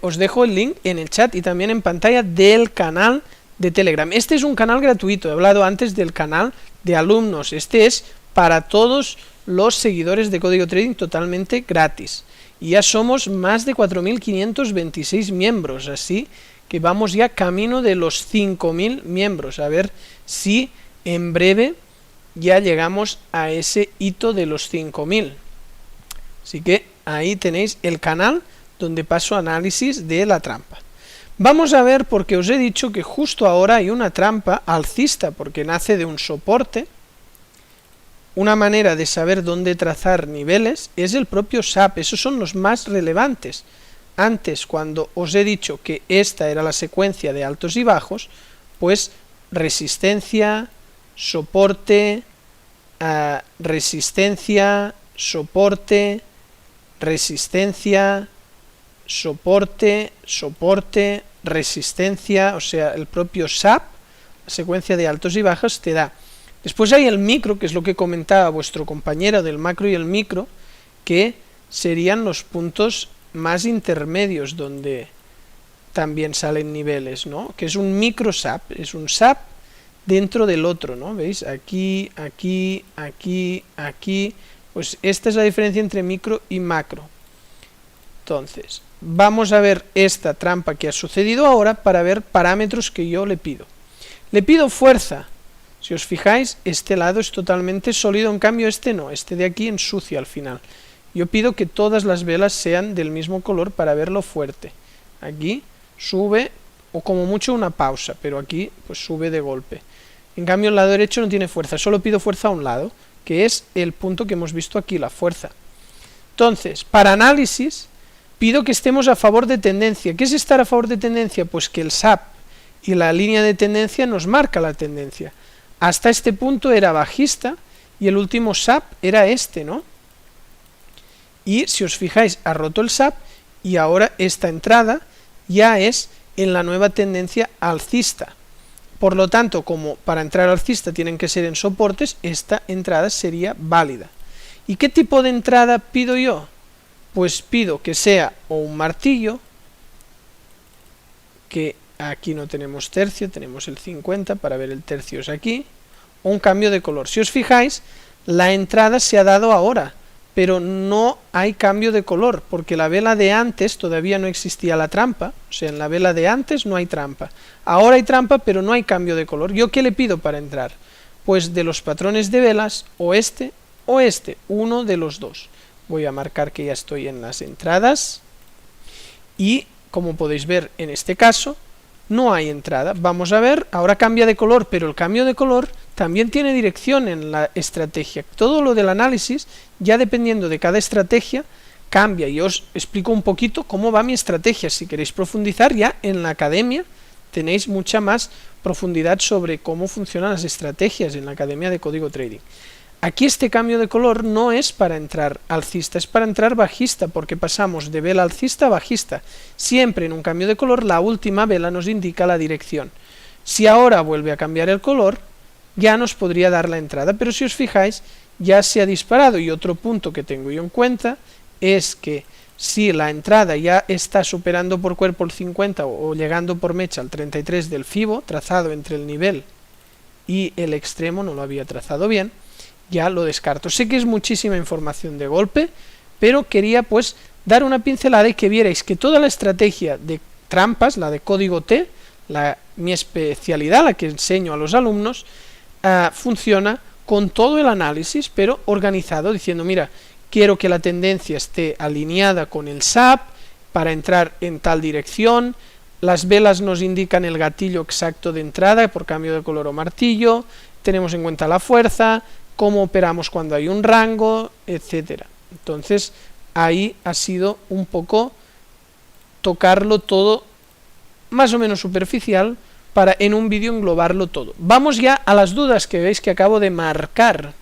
S1: os dejo el link en el chat y también en pantalla del canal de Telegram. Este es un canal gratuito, he hablado antes del canal de alumnos, este es para todos los seguidores de Código Trading totalmente gratis. Y ya somos más de 4.526 miembros, así que vamos ya camino de los 5.000 miembros, a ver si en breve ya llegamos a ese hito de los 5.000. Así que ahí tenéis el canal donde paso análisis de la trampa. Vamos a ver, porque os he dicho que justo ahora hay una trampa alcista, porque nace de un soporte. Una manera de saber dónde trazar niveles es el propio SAP, esos son los más relevantes. Antes, cuando os he dicho que esta era la secuencia de altos y bajos, pues resistencia, soporte, resistencia, soporte, resistencia, soporte, soporte, resistencia, o sea, el propio SAP, la secuencia de altos y bajos te da. Después hay el micro, que es lo que comentaba vuestro compañero del macro y el micro, que serían los puntos más intermedios donde también salen niveles, ¿no? Que es un micro SAP, es un SAP dentro del otro, ¿no? ¿Veis? Aquí, aquí, aquí, aquí, pues esta es la diferencia entre micro y macro. Entonces, vamos a ver esta trampa que ha sucedido ahora para ver parámetros que yo le pido. Le pido fuerza. Si os fijáis, este lado es totalmente sólido, en cambio este no, este de aquí ensucia al final. Yo pido que todas las velas sean del mismo color para verlo fuerte. Aquí sube, o como mucho una pausa, pero aquí pues sube de golpe. En cambio el lado derecho no tiene fuerza, solo pido fuerza a un lado, que es el punto que hemos visto aquí, la fuerza. Entonces, para análisis, pido que estemos a favor de tendencia. ¿Qué es estar a favor de tendencia? Pues que el SAP y la línea de tendencia nos marca la tendencia. Hasta este punto era bajista y el último SAP era este, ¿no? Y si os fijáis, ha roto el SAP y ahora esta entrada ya es en la nueva tendencia alcista. Por lo tanto, como para entrar alcista tienen que ser en soportes, esta entrada sería válida. ¿Y qué tipo de entrada pido yo? Pues pido que sea o un martillo, que aquí no tenemos tercio, tenemos el 50, para ver el tercio es aquí, o un cambio de color. Si os fijáis, la entrada se ha dado ahora, pero no hay cambio de color, porque la vela de antes todavía no existía la trampa, o sea, en la vela de antes no hay trampa. Ahora hay trampa, pero no hay cambio de color. ¿Yo qué le pido para entrar? Pues de los patrones de velas, o este, uno de los dos. Voy a marcar que ya estoy en las entradas, y como podéis ver en este caso, no hay entrada. Vamos a ver, ahora cambia de color, pero el cambio de color también tiene dirección en la estrategia. Todo lo del análisis, ya dependiendo de cada estrategia, cambia. Y os explico un poquito cómo va mi estrategia. Si queréis profundizar, ya en la academia tenéis mucha más profundidad sobre cómo funcionan las estrategias en la Academia de Código Trading. Aquí este cambio de color no es para entrar alcista, es para entrar bajista, porque pasamos de vela alcista a bajista. Siempre en un cambio de color la última vela nos indica la dirección. Si ahora vuelve a cambiar el color, ya nos podría dar la entrada, pero si os fijáis, ya se ha disparado. Y otro punto que tengo yo en cuenta es que si la entrada ya está superando por cuerpo el 50 o llegando por mecha al 33 del FIBO, trazado entre el nivel y el extremo, no lo había trazado bien, ya lo descarto. Sé que es muchísima información de golpe, pero quería pues dar una pincelada y que vierais que toda la estrategia de trampas, la de código T, mi especialidad, la que enseño a los alumnos, funciona con todo el análisis, pero organizado, diciendo, mira, quiero que la tendencia esté alineada con el SAP para entrar en tal dirección, las velas nos indican el gatillo exacto de entrada por cambio de color o martillo, tenemos en cuenta la fuerza, cómo operamos cuando hay un rango, etcétera. Entonces, ahí ha sido un poco tocarlo todo más o menos superficial para en un vídeo englobarlo todo. Vamos ya a las dudas que veis que acabo de marcar.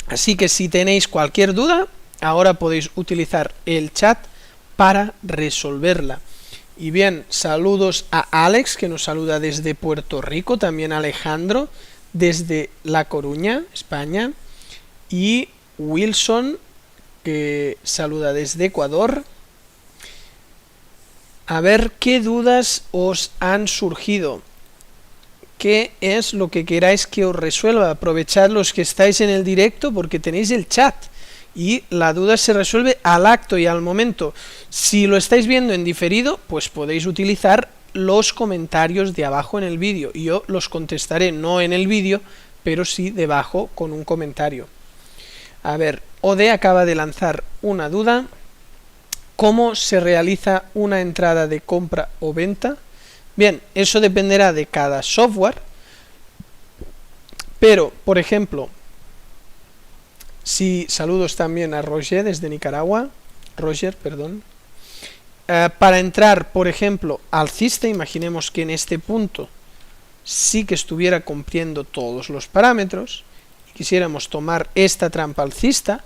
S1: Así que si tenéis cualquier duda, ahora podéis utilizar el chat para resolverla. Y bien, saludos a Alex, que nos saluda desde Puerto Rico, también a Alejandro, desde La Coruña, España, y Wilson, que saluda desde Ecuador. A ver qué dudas os han surgido, qué es lo que queráis que os resuelva. Aprovechad los que estáis en el directo porque tenéis el chat y la duda se resuelve al acto y al momento. Si lo estáis viendo en diferido, pues podéis utilizar los comentarios de abajo en el vídeo y yo los contestaré no en el vídeo, pero sí debajo con un comentario. A ver, OD acaba de lanzar una duda. ¿Cómo se realiza una entrada de compra o venta? Bien, eso dependerá de cada software, pero, por ejemplo, si saludos también a Roger desde Nicaragua, Roger, perdón. Para entrar, por ejemplo, alcista, imaginemos que en este punto sí que estuviera cumpliendo todos los parámetros y quisiéramos tomar esta trampa alcista,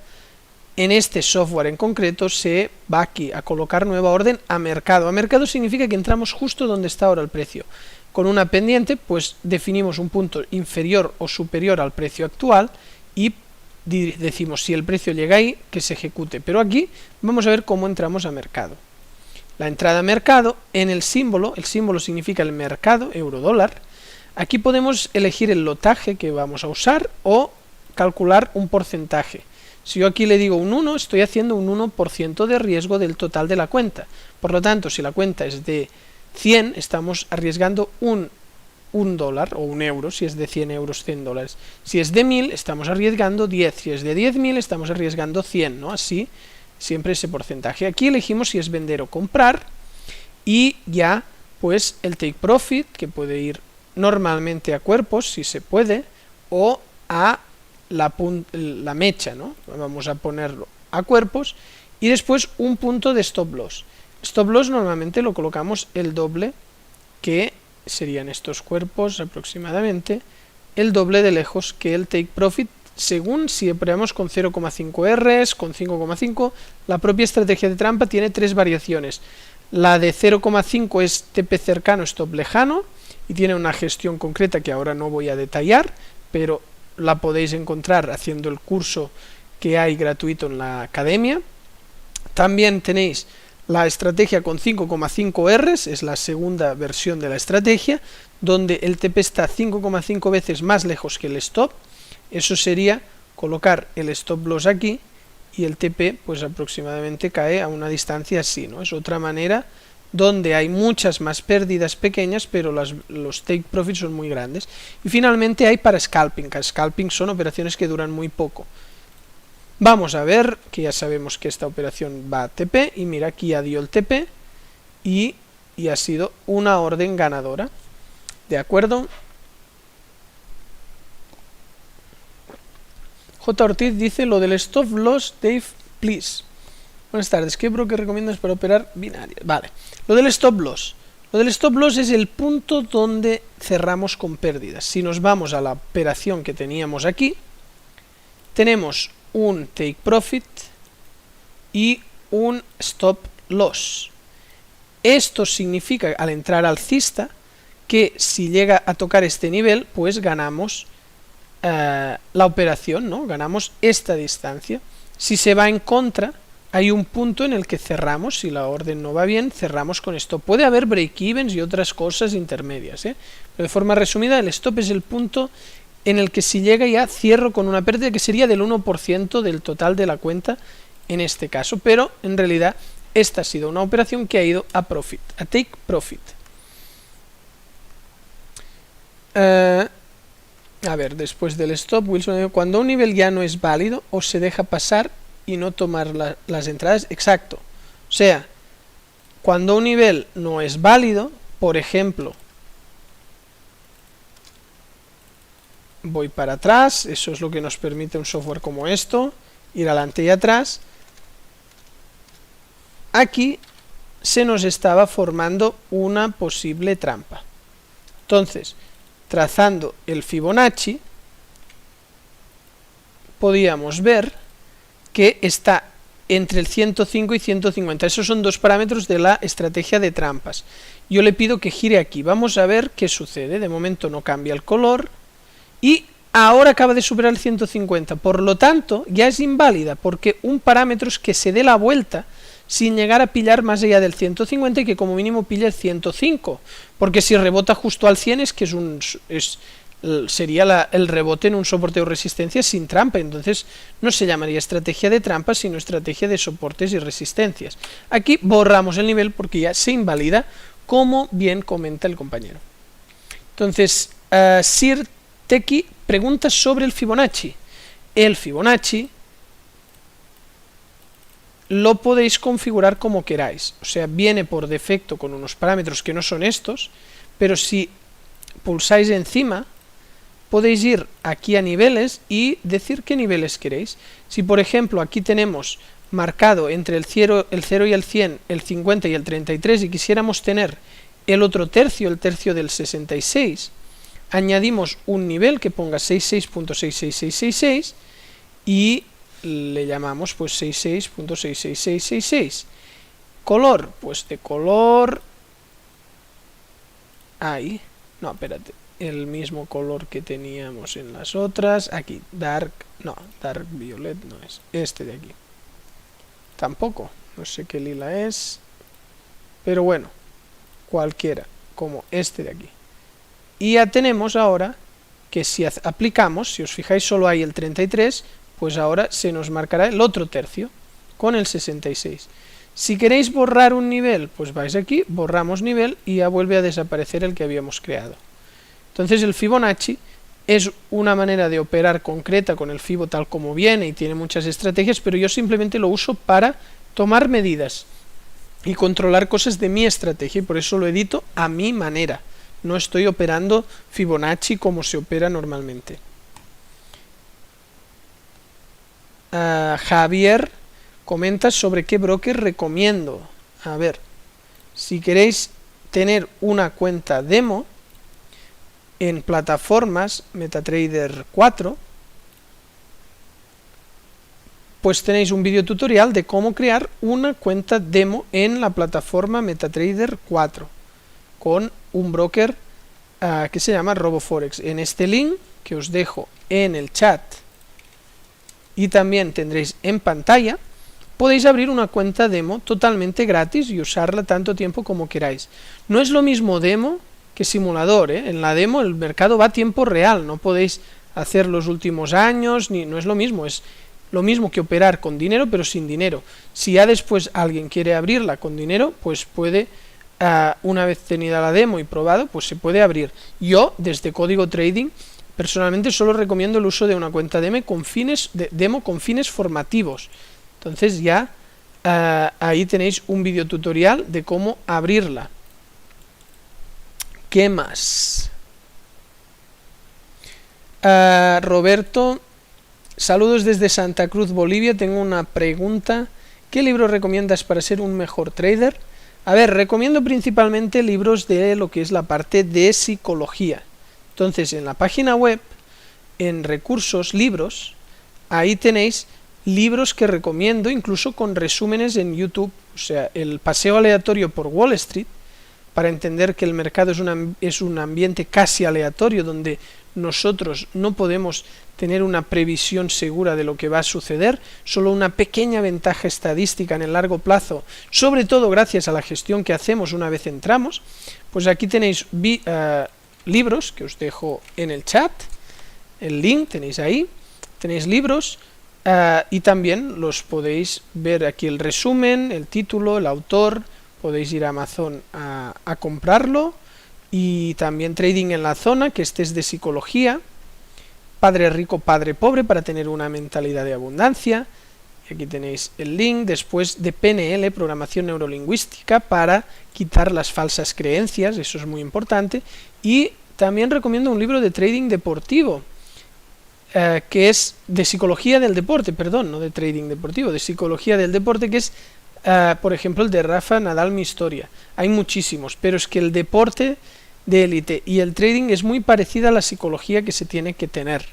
S1: en este software en concreto se va aquí a colocar nueva orden a mercado. A mercado significa que entramos justo donde está ahora el precio. Con una pendiente, pues definimos un punto inferior o superior al precio actual y decimos si el precio llega ahí, que se ejecute. Pero aquí vamos a ver cómo entramos a mercado. La entrada a mercado, en el símbolo significa el mercado, euro-dólar. Aquí podemos elegir el lotaje que vamos a usar o calcular un porcentaje. Si yo aquí le digo un 1, estoy haciendo un 1% de riesgo del total de la cuenta. Por lo tanto, si la cuenta es de 100, estamos arriesgando un dólar o un euro, si es de 100 euros, 100 dólares. Si es de 1000, estamos arriesgando 10. Si es de 10.000, estamos arriesgando 100, ¿no? Así, siempre ese porcentaje. Aquí elegimos si es vender o comprar y ya, pues, el take profit, que puede ir normalmente a cuerpos, si se puede, o a la mecha, ¿no? Vamos a ponerlo a cuerpos y después un punto de stop loss. Stop loss normalmente lo colocamos el doble, que serían estos cuerpos aproximadamente, el doble de lejos que el take profit, según si operamos con 0,5 Rs, con 5,5, la propia estrategia de trampa tiene tres variaciones. La de 0,5 es TP cercano, stop lejano, y tiene una gestión concreta que ahora no voy a detallar, pero la podéis encontrar haciendo el curso que hay gratuito en la academia. También tenéis la estrategia con 5,5 Rs, es la segunda versión de la estrategia, donde el TP está 5,5 veces más lejos que el stop. Eso sería colocar el stop loss aquí y el TP pues aproximadamente cae a una distancia así, ¿no? Es otra manera donde hay muchas más pérdidas pequeñas, pero los take profits son muy grandes. Y finalmente hay para scalping. Scalping son operaciones que duran muy poco. Vamos a ver, que ya sabemos que esta operación va a TP, y mira, aquí ya dio el TP, y ha sido una orden ganadora. ¿De acuerdo? J. Ortiz dice, lo del stop loss, Dave, please. Buenas tardes, ¿qué broker recomiendas para operar binarias? Vale, lo del stop loss. Lo del stop loss es el punto donde cerramos con pérdidas. Si nos vamos a la operación que teníamos aquí, tenemos un take profit y un stop loss. Esto significa, al entrar alcista, que si llega a tocar este nivel, pues ganamos la operación, ¿no? Ganamos esta distancia. Si se va en contra, hay un punto en el que cerramos, si la orden no va bien, cerramos con esto. Puede haber break-evens y otras cosas intermedias, ¿eh? Pero de forma resumida, el stop es el punto en el que si llega ya cierro con una pérdida que sería del 1% del total de la cuenta en este caso, pero en realidad esta ha sido una operación que ha ido a profit, a take profit. A ver, después del stop, Wilson, cuando un nivel ya no es válido o se deja pasar y no tomar las entradas, exacto. O sea, cuando un nivel no es válido, por ejemplo, voy para atrás, eso es lo que nos permite un software como esto, ir adelante y atrás. Aquí se nos estaba formando una posible trampa. Entonces, trazando el Fibonacci, podíamos ver que está entre el 105 y 150. Esos son dos parámetros de la estrategia de trampas. Yo le pido que gire aquí. Vamos a ver qué sucede. De momento no cambia el color. Y ahora acaba de superar el 150. Por lo tanto, ya es inválida, porque un parámetro es que se dé la vuelta sin llegar a pillar más allá del 150 y que como mínimo pille el 105. Porque si rebota justo al 100 es que sería el rebote en un soporte o resistencia sin trampa, entonces no se llamaría estrategia de trampa, sino estrategia de soportes y resistencias. Aquí borramos el nivel porque ya se invalida, como bien comenta el compañero. Entonces, Sir Teki pregunta sobre el Fibonacci. El Fibonacci lo podéis configurar como queráis. O sea, viene por defecto con unos parámetros que no son estos, pero si pulsáis encima, podéis ir aquí a niveles y decir qué niveles queréis. Si por ejemplo aquí tenemos marcado entre el 0 y el 100, el 50 y el 33 y quisiéramos tener el otro tercio, el tercio del 66, añadimos un nivel que ponga 66.66666 y le llamamos pues 66.66666. Color, pues de color... ahí, no, espérate, el mismo color que teníamos en las otras, aquí, dark violet no es, este de aquí, tampoco, no sé qué lila es, pero bueno, cualquiera, como este de aquí. Y ya tenemos ahora que si aplicamos, si os fijáis solo hay el 33, pues ahora se nos marcará el otro tercio, con el 66. Si queréis borrar un nivel, pues vais aquí, borramos nivel y ya vuelve a desaparecer el que habíamos creado. Entonces el Fibonacci es una manera de operar concreta con el Fibo tal como viene y tiene muchas estrategias, pero yo simplemente lo uso para tomar medidas y controlar cosas de mi estrategia y por eso lo edito a mi manera. No estoy operando Fibonacci como se opera normalmente. Javier comenta sobre qué broker recomiendo. A ver, si queréis tener una cuenta demo en plataformas MetaTrader 4, pues tenéis un video tutorial de cómo crear una cuenta demo en la plataforma MetaTrader 4 con un broker que se llama RoboForex. En este link que os dejo en el chat y también tendréis en pantalla, podéis abrir una cuenta demo totalmente gratis y usarla tanto tiempo como queráis. No es lo mismo demo que simulador, ¿eh? En la demo el mercado va a tiempo real, no podéis hacer los últimos años, no es lo mismo que operar con dinero pero sin dinero. Si ya después alguien quiere abrirla con dinero, pues puede, una vez tenida la demo y probado, pues se puede abrir. Yo, desde Código Trading, personalmente solo recomiendo el uso de una cuenta demo con fines formativos. Entonces ya ahí tenéis un video tutorial de cómo abrirla. ¿Qué más? Roberto, saludos desde Santa Cruz, Bolivia. Tengo una pregunta. ¿Qué libro recomiendas para ser un mejor trader? A ver, recomiendo principalmente libros de lo que es la parte de psicología. Entonces, en la página web, en recursos, libros, ahí tenéis libros que recomiendo, incluso con resúmenes en YouTube. O sea, el paseo aleatorio por Wall Street, para entender que el mercado es un ambiente casi aleatorio, donde nosotros no podemos tener una previsión segura de lo que va a suceder, solo una pequeña ventaja estadística en el largo plazo, sobre todo gracias a la gestión que hacemos una vez entramos. Pues aquí tenéis libros que os dejo en el chat, el link tenéis ahí, tenéis libros y también los podéis ver aquí el resumen, el título, el autor, podéis ir a Amazon a comprarlo, y también Trading en la Zona, que este es de psicología, Padre Rico, Padre Pobre, para tener una mentalidad de abundancia, y aquí tenéis el link. Después de PNL, Programación Neurolingüística, para quitar las falsas creencias, eso es muy importante, y también recomiendo un libro de trading deportivo, que es de psicología del deporte, perdón, no de trading deportivo, de psicología del deporte, que es por ejemplo el de Rafa Nadal, Mi Historia. Hay muchísimos, pero es que el deporte de élite y el trading es muy parecida a la psicología que se tiene que tener.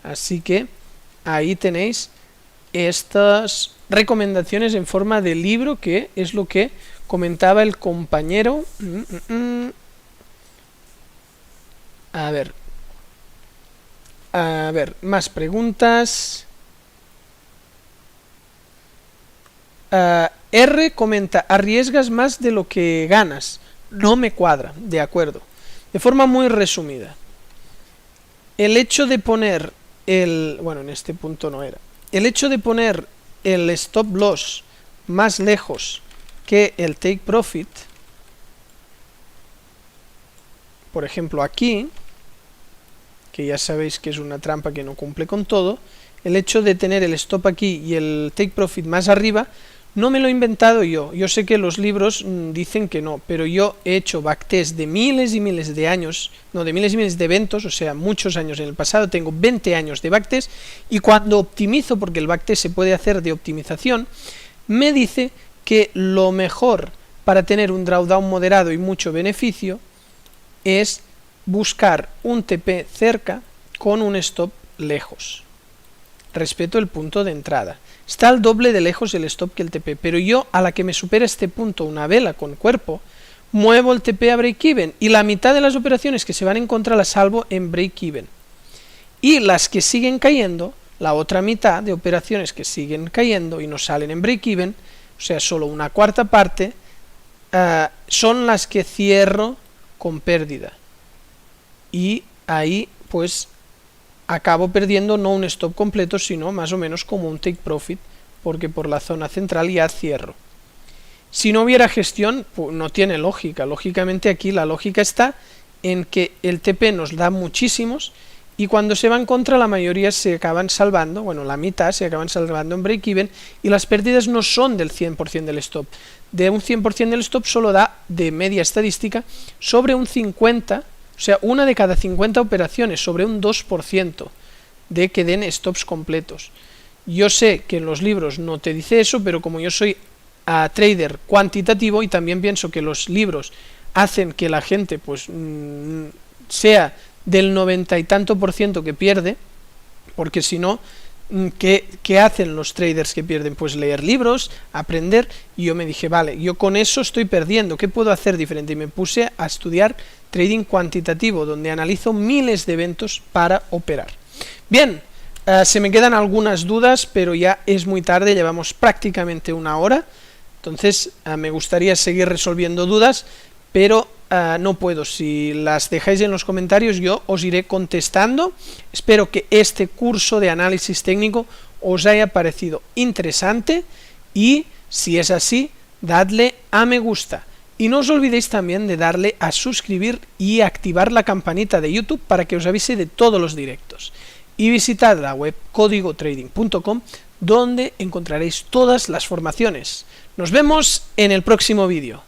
S1: Así que ahí tenéis estas recomendaciones en forma de libro, que es lo que comentaba el compañero. A ver, más preguntas. R comenta, arriesgas más de lo que ganas. No me cuadra, de acuerdo. De forma muy resumida, el hecho de poner bueno, en este punto no era, el hecho de poner el stop loss más lejos que el take profit, por ejemplo aquí, que ya sabéis que es una trampa que no cumple con todo, el hecho de tener el stop aquí y el take profit más arriba No me lo he inventado yo sé que los libros dicen que no, pero yo he hecho backtest de miles y miles de años, no, de miles y miles de eventos, o sea, muchos años en el pasado, tengo 20 años de backtest, y cuando optimizo, porque el backtest se puede hacer de optimización, me dice que lo mejor para tener un drawdown moderado y mucho beneficio es buscar un TP cerca con un stop lejos, respecto al punto de entrada. Está al doble de lejos el stop que el TP, pero yo a la que me supera este punto una vela con cuerpo, muevo el TP a break-even y la mitad de las operaciones que se van en contra las salvo en break-even. Y las que siguen cayendo, la otra mitad de operaciones que siguen cayendo y no salen en break-even, o sea, solo una cuarta parte, son las que cierro con pérdida. Y ahí pues acabo perdiendo no un stop completo, sino más o menos como un take profit, porque por la zona central ya cierro. Si no hubiera gestión, pues no tiene lógica. Lógicamente aquí la lógica está en que el TP nos da muchísimos y cuando se van contra la mayoría se acaban salvando, bueno, la mitad se acaban salvando en break-even y las pérdidas no son del 100% del stop. De un 100% del stop solo da de media estadística sobre un 50%, o sea, una de cada 50 operaciones, sobre un 2% de que den stops completos. Yo sé que en los libros no te dice eso, pero como yo soy trader cuantitativo y también pienso que los libros hacen que la gente pues sea del 90 y tanto % que pierde, porque si no, ¿qué hacen los traders que pierden? Pues leer libros, aprender, y yo me dije, vale, yo con eso estoy perdiendo, ¿qué puedo hacer diferente? Y me puse a estudiar trading cuantitativo, donde analizo miles de eventos para operar. Bien, se me quedan algunas dudas, pero ya es muy tarde, llevamos prácticamente una hora, entonces me gustaría seguir resolviendo dudas, pero no puedo. Si las dejáis en los comentarios yo os iré contestando. Espero que este curso de análisis técnico os haya parecido interesante y si es así, dadle a me gusta. Y no os olvidéis también de darle a suscribir y activar la campanita de YouTube para que os avise de todos los directos. Y visitad la web códigotrading.com, donde encontraréis todas las formaciones. Nos vemos en el próximo vídeo.